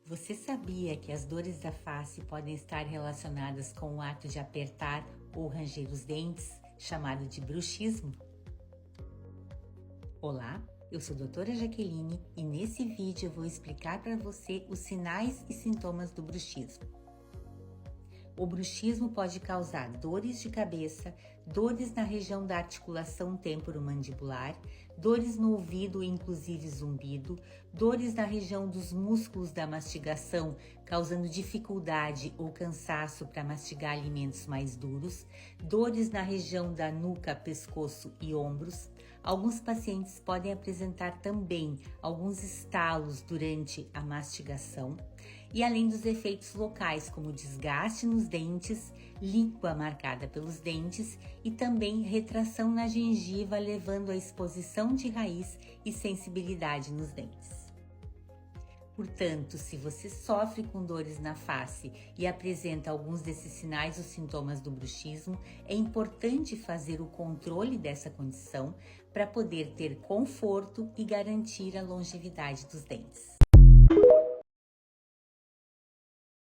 Você sabia que as dores da face podem estar relacionadas com o ato de apertar ou ranger os dentes, chamado de bruxismo? Olá, eu sou a doutora Jaqueline e nesse vídeo eu vou explicar para você os sinais e sintomas do bruxismo. O bruxismo pode causar dores de cabeça, dores na região da articulação temporomandibular, dores no ouvido, inclusive zumbido, dores na região dos músculos da mastigação, causando dificuldade ou cansaço para mastigar alimentos mais duros, dores na região da nuca, pescoço e ombros. Alguns pacientes podem apresentar também alguns estalos durante a mastigação e além dos efeitos locais como desgaste nos dentes, língua marcada pelos dentes e também retração na gengiva, levando à exposição de raiz e sensibilidade nos dentes. Portanto, se você sofre com dores na face e apresenta alguns desses sinais ou sintomas do bruxismo, é importante fazer o controle dessa condição para poder ter conforto e garantir a longevidade dos dentes.